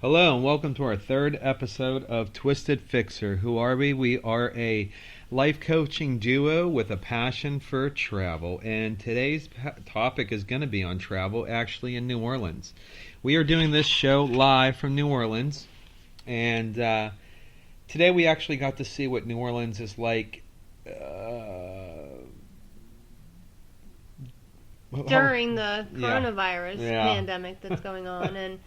Hello and welcome to our third episode of Twisted Fixer. Who are we? We are a life coaching duo with a passion for travel. And today's topic is going to be on travel, actually in New Orleans. We are doing this show live from New Orleans. And today we actually got to see what New Orleans is like during the coronavirus pandemic that's going on. And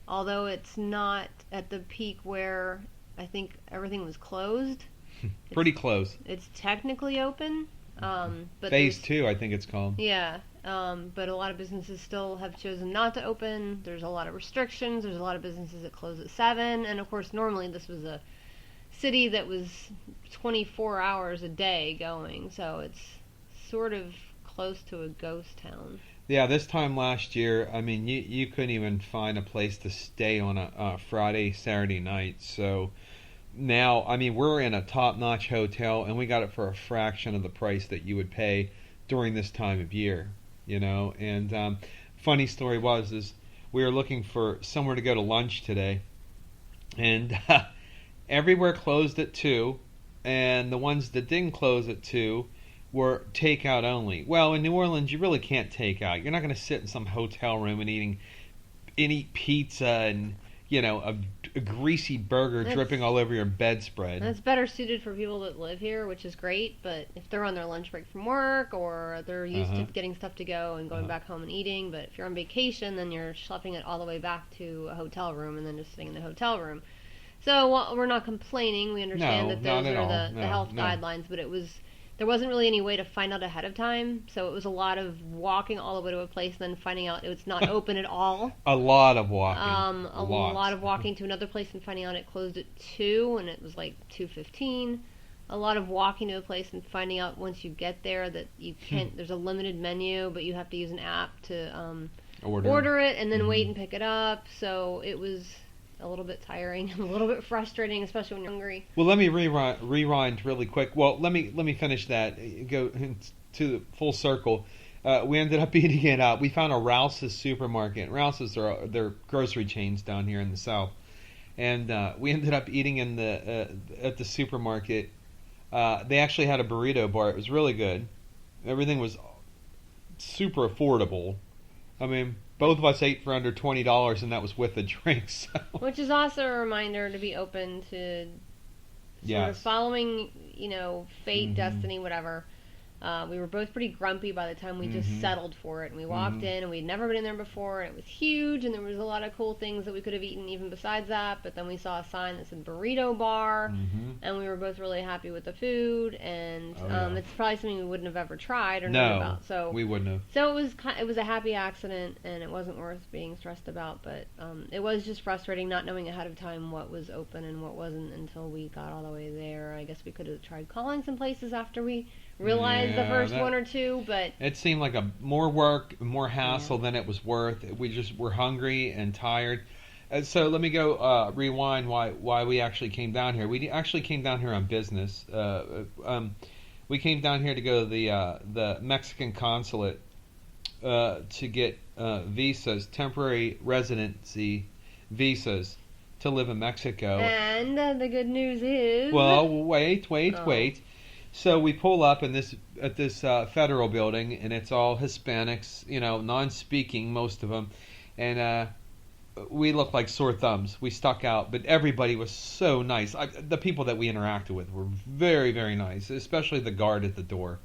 although it's not at the peak where I think everything was closed. Pretty close. It's technically open. But Phase 2, I think it's called. Yeah. But a lot of businesses still have chosen not to open. There's a lot of restrictions. There's a lot of businesses that close at 7. And, of course, normally this was a city that was 24 hours a day going. So it's sort of close to a ghost town. Yeah, this time last year, I mean, you couldn't even find a place to stay on a Friday, Saturday night. So now, I mean, we're in a top-notch hotel, and we got it for a fraction of the price that you would pay during this time of year, you know. And funny story is we were looking for somewhere to go to lunch today, and everywhere closed at 2, and the ones that didn't close at 2 were takeout only. Well, in New Orleans, you really can't take out. You're not going to sit in some hotel room and eat pizza and, you know, a greasy burger dripping all over your bedspread. That's better suited for people that live here, which is great. But if they're on their lunch break from work or they're used to getting stuff to go and going back home and eating, but if you're on vacation, then you're schlepping it all the way back to a hotel room and then just sitting in the hotel room. So we're not complaining. We understand that those are the health guidelines, but there wasn't really any way to find out ahead of time, so it was a lot of walking all the way to a place and then finding out it's not open at all. A lot of walking. A lot of walking to another place and finding out it closed at 2 and it was like 2:15. A lot of walking to a place and finding out once you get there that you can't. There's a limited menu, but you have to use an app to order it and then wait and pick it up. So it was a little bit tiring, a little bit frustrating, especially when you're hungry. Well, let me rewind really quick. Well, let me finish that. Go to the full circle. We ended up eating it. We found a Rouse's supermarket. Rouse's are their grocery chains down here in the South, and we ended up eating in at the supermarket. They actually had a burrito bar. It was really good. Everything was super affordable. I mean, both of us ate for under $20, and that was with a drink. So. Which is also a reminder to be open to sort of following, fate, destiny, whatever. We were both pretty grumpy by the time we just settled for it. And we walked in, and we'd never been in there before, and it was huge, and there was a lot of cool things that we could have eaten even besides that. But then we saw a sign that said burrito bar, and we were both really happy with the food. And it's probably something we wouldn't have ever tried or known about. So we wouldn't have. So it was a happy accident, and it wasn't worth being stressed about. But it was just frustrating not knowing ahead of time what was open and what wasn't until we got all the way there. I guess we could have tried calling some places after we realized the first one or two, but it seemed like more work, more hassle than it was worth. We just were hungry and tired. So let me go rewind why we actually came down here. We actually came down here on business. We came down here to go to the Mexican consulate to get visas, temporary residency visas to live in Mexico. And the good news is... Well, wait. So we pull up at this federal building, and it's all Hispanics, non-speaking, most of them, and we looked like sore thumbs. We stuck out, but everybody was so nice. The people that we interacted with were very, very nice, especially the guard at the door.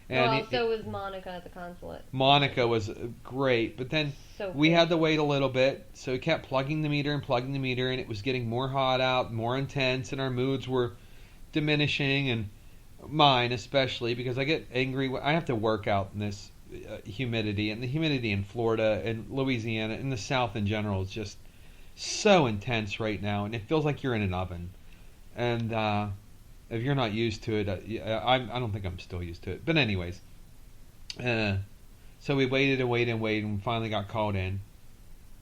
And so was Monica at the consulate. Monica was great, but then we had to wait a little bit, so we kept plugging the meter, and it was getting more hot out, more intense, and our moods were diminishing, and mine especially, because I get angry. I have to work out in this humidity, and the humidity in Florida and Louisiana and the South in general is just so intense right now, and it feels like you're in an oven. And if you're not used to it, I don't think I'm still used to it. But anyways, so we waited and finally got called in.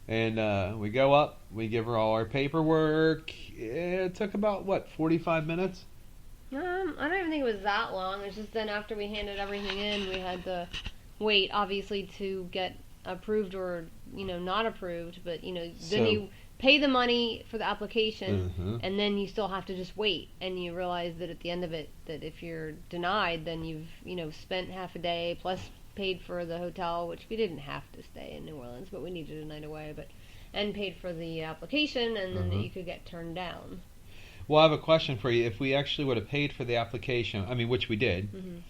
And we go up, we give her all our paperwork. It took about 45 minutes? I don't even think it was that long. It's just then after we handed everything in, we had to wait, obviously, to get approved or, not approved. But, then pay the money for the application, and then you still have to just wait. And you realize that at the end of it, that if you're denied, then you've spent half a day plus paid for the hotel, which we didn't have to stay in New Orleans, but we needed a night away, and paid for the application, and then that you could get turned down. Well, I have a question for you. If we actually would have paid for the application, which we did,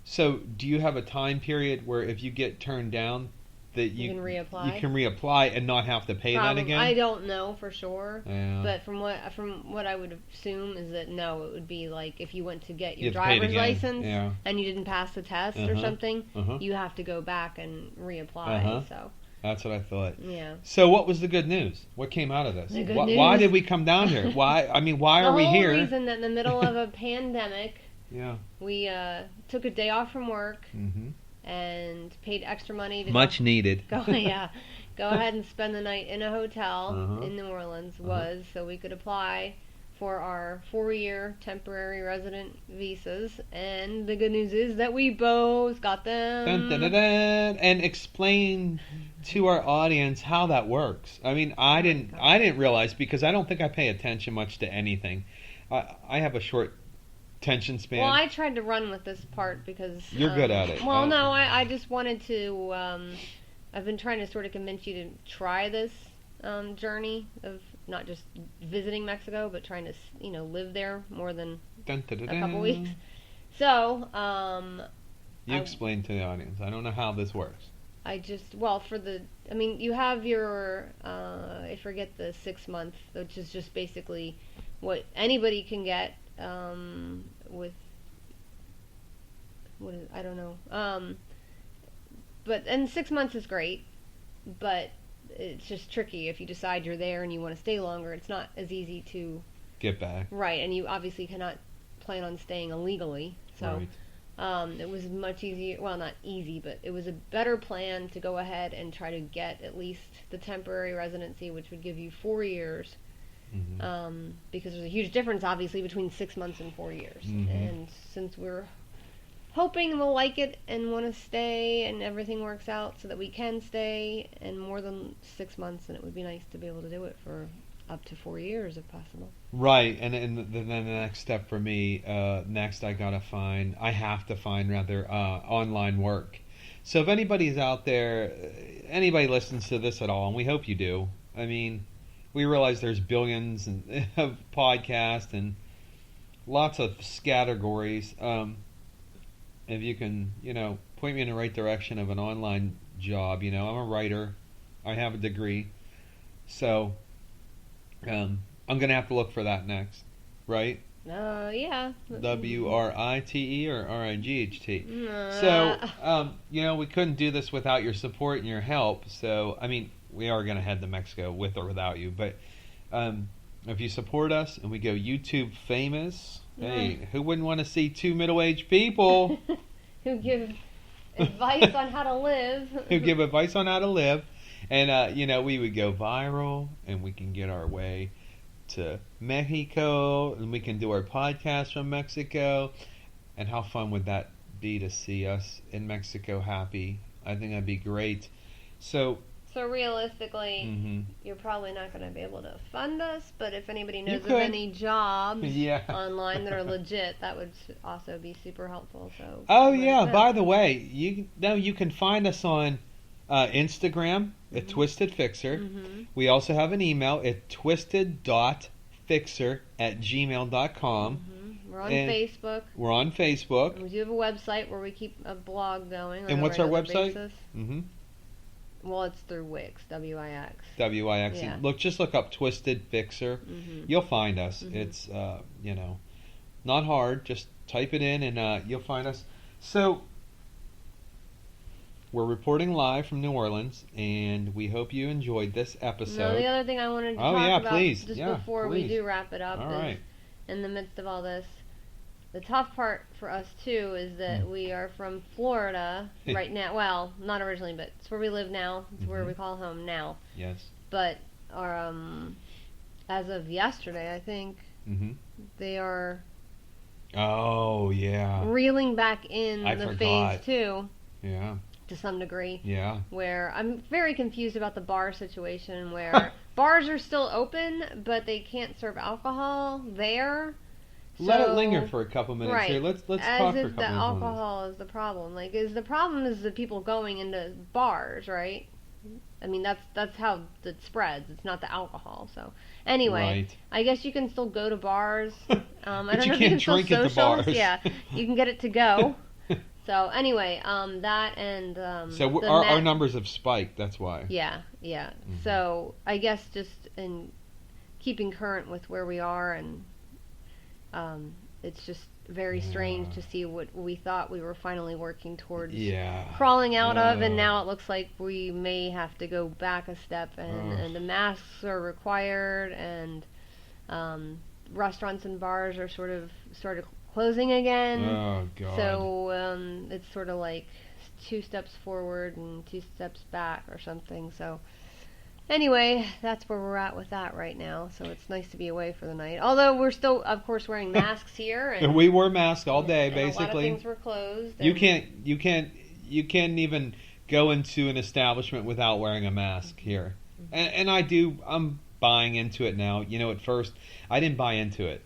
so do you have a time period where if you get turned down, that you can reapply? You can reapply and not have to pay that again? I don't know for sure, but from what I would assume is that no, it would be like if you went to get your driver's license and you didn't pass the test or something, you have to go back and reapply. So that's what I thought. Yeah. So what was the good news? What came out of this? The good news. Why did we come down here? Why are we here? The whole reason that in the middle of a pandemic, we took a day off from work. And paid extra money to much needed. Go ahead and spend the night in a hotel in New Orleans so we could apply for our 4-year temporary resident visas. And the good news is that we both got them. Dun, dun, dun, dun. And explain to our audience how that works. I didn't realize, because I don't think I pay attention much to anything. I have a short attention span. Well, I tried to run with this part because you're good at it. Well, no, I just wanted to. I've been trying to sort of convince you to try this journey of not just visiting Mexico, but trying to live there more than a couple weeks. So, you explain to the audience. I don't know how this works. You have your I forget the 6 month, which is just basically what anybody can get. I don't know. And 6 months is great, but it's just tricky if you decide you're there and you want to stay longer. It's not as easy to get back. Right, and you obviously cannot plan on staying illegally. So it was much easier. Well, not easy, but it was a better plan to go ahead and try to get at least the temporary residency, which would give you 4 years. Because there's a huge difference, obviously, between 6 months and 4 years. And since we're hoping we'll like it and want to stay and everything works out so that we can stay in more than 6 months, and it would be nice to be able to do it for up to 4 years if possible. Right, and then the next step for me, I have to find online work. So if anybody's out there, anybody listens to this at all, and we hope you do, we realize there's billions of podcasts and lots of categories. If you can, point me in the right direction of an online job, I'm a writer. I have a degree. So, I'm going to have to look for that next, right? Yeah. WRITE or RIGHT. So, we couldn't do this without your support and your help. So, we are going to head to Mexico with or without you. But if you support us and we go YouTube famous, hey, who wouldn't want to see two middle-aged people who give advice on how to live? And, we would go viral and we can get our way to Mexico and we can do our podcast from Mexico. And how fun would that be to see us in Mexico happy? I think that'd be great. So realistically, you're probably not going to be able to fund us, but if anybody knows of any jobs online that are legit, that would also be super helpful. So by the way, you can find us on Instagram at Twisted Fixer. We also have an email at twisted.fixer@gmail.com. We're on Facebook. And we do have a website where we keep a blog going. And what's our website? Well, it's through Wix, WIX. WIX. Yeah. Just look up Twisted Fixer. You'll find us. It's, not hard. Just type it in and you'll find us. So, we're reporting live from New Orleans, and we hope you enjoyed this episode. No, the other thing I wanted to talk about before we do wrap it up is, in the midst of all this, the tough part for us, too, is that we are from Florida right now. Well, not originally, but it's where we live now. It's where we call home now. Yes. But our, as of yesterday, I think, they are reeling back in phase 2. Yeah. To some degree. Yeah. Where I'm very confused about the bar situation where bars are still open, but they can't serve alcohol there. Let it linger for a couple minutes right. here. Let's talk for a couple minutes. As if the alcohol is the problem. Like, the problem is the people going into bars, right? I mean, that's how it spreads. It's not the alcohol. So anyway, right. I guess you can still go to bars. I don't know if you can drink still at the bars. Yeah, you can get it to go. So anyway, that and so our numbers have spiked. That's why. Yeah. Mm-hmm. So I guess just in keeping current with where we are, and it's just very strange to see what we thought we were finally working towards crawling out of, and now it looks like we may have to go back a step, and the masks are required, and restaurants and bars are started closing again. Oh, God. So it's sort of like 2 steps forward and 2 steps back or something. So anyway, that's where we're at with that right now. So it's nice to be away for the night. Although we're still, of course, wearing masks here. And we wore masks all day, basically. A lot of things were closed. You can't even go into an establishment without wearing a mask here. And I'm buying into it now. You know, at first I didn't buy into it.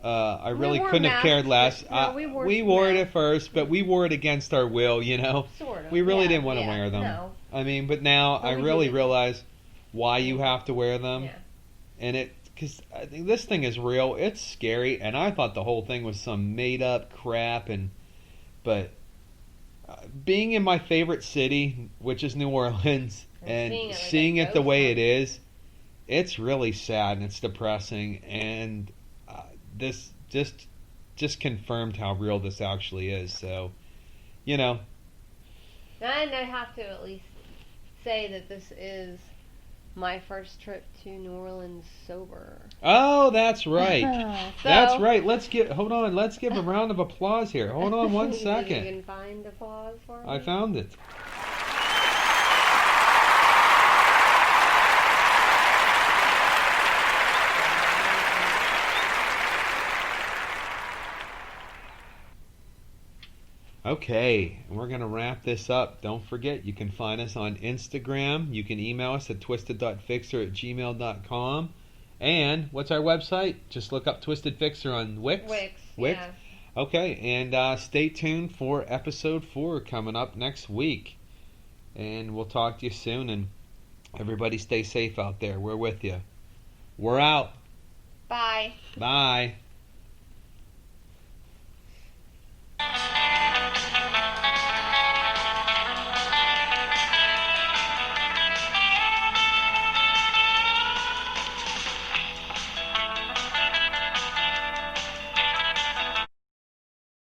I really couldn't have cared less. We wore it at first, but we wore it against our will, you know. Sort of. We really didn't want to wear them. No. I mean, but now I really realize why you have to wear them. Yeah. And because I think this thing is real. It's scary, and I thought the whole thing was some made-up crap. But being in my favorite city, which is New Orleans, and seeing it the way it is, it's really sad and it's depressing. And this just confirmed how real this actually is. So, you know. And I have to at least say that this is my first trip to New Orleans sober. Oh, that's right. That's right. Let's give a round of applause here. Hold on one second. You can find applause for me? I found it. Okay, we're going to wrap this up. Don't forget, you can find us on Instagram. You can email us at twisted.fixer@gmail.com. And what's our website? Just look up Twisted Fixer on Wix. Wix. Yeah. Okay, and stay tuned for episode 4 coming up next week. And we'll talk to you soon. And everybody stay safe out there. We're with you. We're out. Bye. Bye.